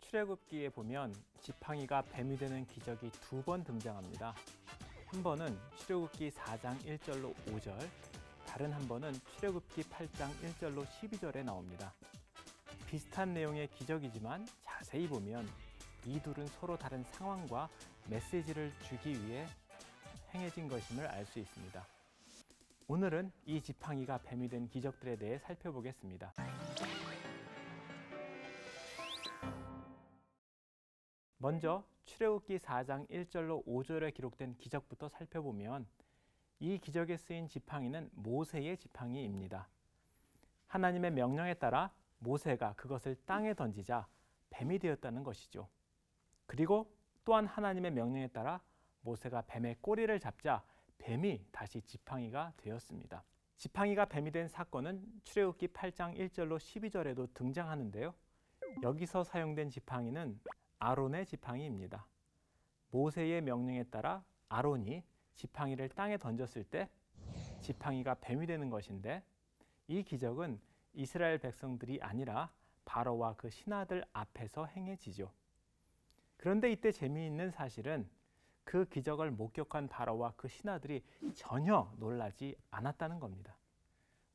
출애굽기에 보면 지팡이가 뱀이 되는 기적이 두 번 등장합니다. 한 번은 출애굽기 4장 1절로 5절, 다른 한 번은 출애굽기 8장 1절로 12절에 나옵니다. 비슷한 내용의 기적이지만 자세히 보면 이 둘은 서로 다른 상황과 메시지를 주기 위해 행해진 것임을 알 수 있습니다. 오늘은 이 지팡이가 뱀이 된 기적들에 대해 살펴보겠습니다. 먼저 출애굽기 4장 1절로 5절에 기록된 기적부터 살펴보면 이 기적에 쓰인 지팡이는 모세의 지팡이입니다. 하나님의 명령에 따라 모세가 그것을 땅에 던지자 뱀이 되었다는 것이죠. 그리고 또한 하나님의 명령에 따라 모세가 뱀의 꼬리를 잡자 뱀이 다시 지팡이가 되었습니다. 지팡이가 뱀이 된 사건은 출애굽기 8장 1절로 12절에도 등장하는데요. 여기서 사용된 지팡이는 아론의 지팡이입니다. 모세의 명령에 따라 아론이 지팡이를 땅에 던졌을 때 지팡이가 뱀이 되는 것인데, 이 기적은 이스라엘 백성들이 아니라 바로와 그 신하들 앞에서 행해지죠. 그런데 이때 재미있는 사실은 그 기적을 목격한 바로와 그 신하들이 전혀 놀라지 않았다는 겁니다.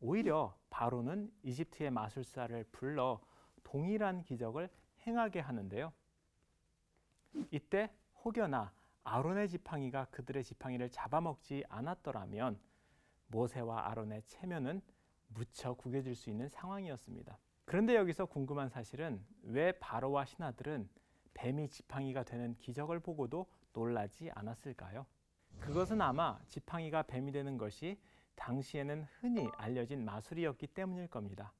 오히려 바로는 이집트의 마술사를 불러 동일한 기적을 행하게 하는데요. 이때 혹여나 아론의 지팡이가 그들의 지팡이를 잡아먹지 않았더라면 모세와 아론의 체면은 무척 구겨질 수 있는 상황이었습니다. 그런데 여기서 궁금한 사실은 왜 바로와 신하들은 뱀이 지팡이가 되는 기적을 보고도 놀라지 않았을까요? 그것은 아마 지팡이가 뱀이 되는 것이 당시에는 흔히 알려진 마술이었기 때문일 겁니다.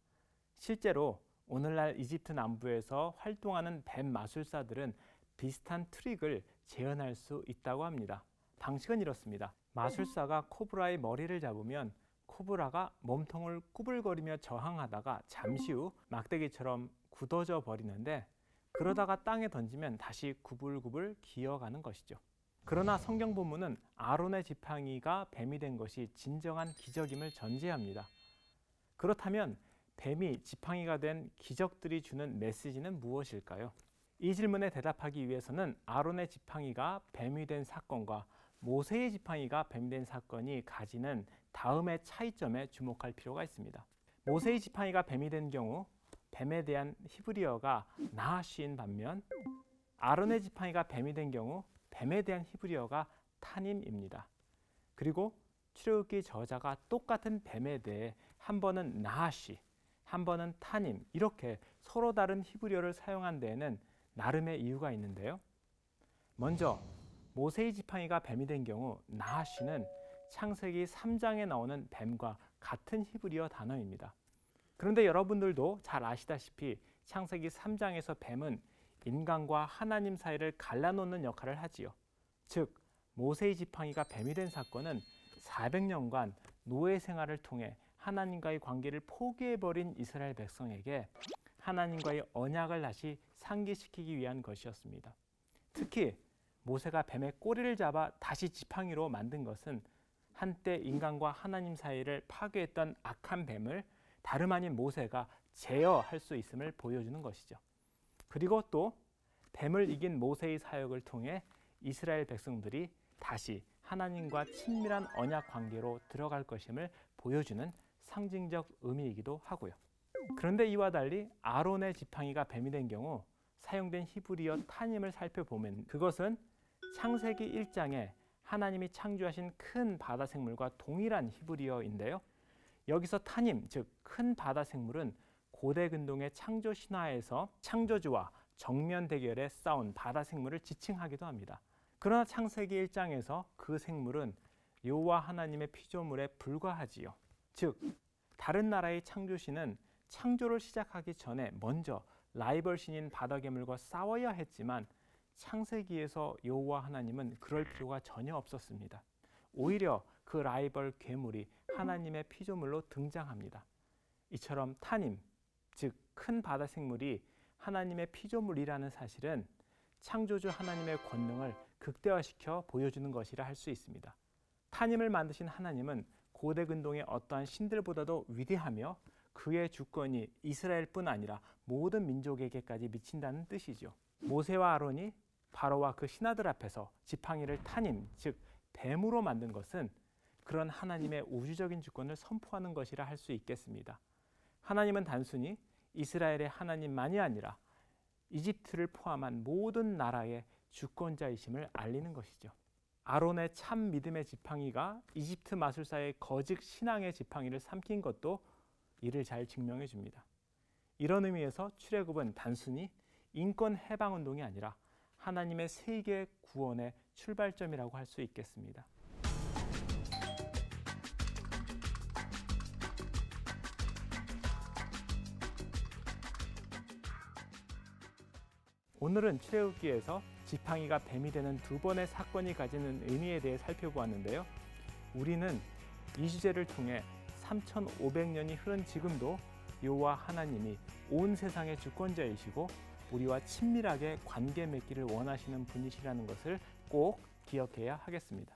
실제로 오늘날 이집트 남부에서 활동하는 뱀 마술사들은 비슷한 트릭을 재현할 수 있다고 합니다. 방식은 이렇습니다. 마술사가 코브라의 머리를 잡으면 코브라가 몸통을 꾸불거리며 저항하다가 잠시 후 막대기처럼 굳어져 버리는데, 그러다가 땅에 던지면 다시 구불구불 기어가는 것이죠. 그러나 성경 본문은 아론의 지팡이가 뱀이 된 것이 진정한 기적임을 전제합니다. 그렇다면 뱀이 지팡이가 된 기적들이 주는 메시지는 무엇일까요? 이 질문에 대답하기 위해서는 아론의 지팡이가 뱀이 된 사건과 모세의 지팡이가 뱀이 된 사건이 가지는 다음의 차이점에 주목할 필요가 있습니다. 모세의 지팡이가 뱀이 된 경우 뱀에 대한 히브리어가 나하시인 반면, 아론의 지팡이가 뱀이 된 경우 뱀에 대한 히브리어가 타님입니다. 그리고 출애굽기 저자가 똑같은 뱀에 대해 한 번은 나하시, 한 번은 타님, 이렇게 서로 다른 히브리어를 사용한 데에는 나름의 이유가 있는데요. 먼저 모세의 지팡이가 뱀이 된 경우 나하시는 창세기 3장에 나오는 뱀과 같은 히브리어 단어입니다. 그런데 여러분들도 잘 아시다시피 창세기 3장에서 뱀은 인간과 하나님 사이를 갈라놓는 역할을 하지요. 즉, 모세의 지팡이가 뱀이 된 사건은 400년간 노예 생활을 통해 하나님과의 관계를 포기해버린 이스라엘 백성에게 하나님과의 언약을 다시 상기시키기 위한 것이었습니다. 특히 모세가 뱀의 꼬리를 잡아 다시 지팡이로 만든 것은 한때 인간과 하나님 사이를 파괴했던 악한 뱀을 다름 아닌 모세가 제어할 수 있음을 보여주는 것이죠. 그리고 또 뱀을 이긴 모세의 사역을 통해 이스라엘 백성들이 다시 하나님과 친밀한 언약 관계로 들어갈 것임을 보여주는 상징적 의미이기도 하고요. 그런데 이와 달리 아론의 지팡이가 뱀이 된 경우 사용된 히브리어 타님을 살펴보면 그것은 창세기 1장에 하나님이 창조하신 큰 바다 생물과 동일한 히브리어인데요. 여기서 타님, 즉 큰 바다 생물은 고대 근동의 창조 신화에서 창조주와 정면 대결에 싸운 바다 생물을 지칭하기도 합니다. 그러나 창세기 1장에서 그 생물은 여호와 하나님의 피조물에 불과하지요. 즉, 다른 나라의 창조신은 창조를 시작하기 전에 먼저 라이벌 신인 바다 괴물과 싸워야 했지만 창세기에서 여호와 하나님은 그럴 필요가 전혀 없었습니다. 오히려 그 라이벌 괴물이 하나님의 피조물로 등장합니다. 이처럼 타님, 즉 큰 바다 생물이 하나님의 피조물이라는 사실은 창조주 하나님의 권능을 극대화시켜 보여주는 것이라 할 수 있습니다. 타님을 만드신 하나님은 고대 근동의 어떠한 신들보다도 위대하며 그의 주권이 이스라엘뿐 아니라 모든 민족에게까지 미친다는 뜻이죠. 모세와 아론이 바로와 그 신하들 앞에서 지팡이를 탄임, 즉 뱀으로 만든 것은 그런 하나님의 우주적인 주권을 선포하는 것이라 할 수 있겠습니다. 하나님은 단순히 이스라엘의 하나님만이 아니라 이집트를 포함한 모든 나라의 주권자이심을 알리는 것이죠. 아론의 참 믿음의 지팡이가 이집트 마술사의 거짓 신앙의 지팡이를 삼킨 것도 이를 잘 증명해 줍니다. 이런 의미에서 출애굽은 단순히 인권 해방 운동이 아니라 하나님의 세계 구원의 출발점이라고 할 수 있겠습니다. 오늘은 출애굽기에서 지팡이가 뱀이 되는 두 번의 사건이 가지는 의미에 대해 살펴보았는데요. 우리는 이 주제를 통해 3,500년이 흐른 지금도 여호와 하나님이 온 세상의 주권자이시고 우리와 친밀하게 관계 맺기를 원하시는 분이시라는 것을 꼭 기억해야 하겠습니다.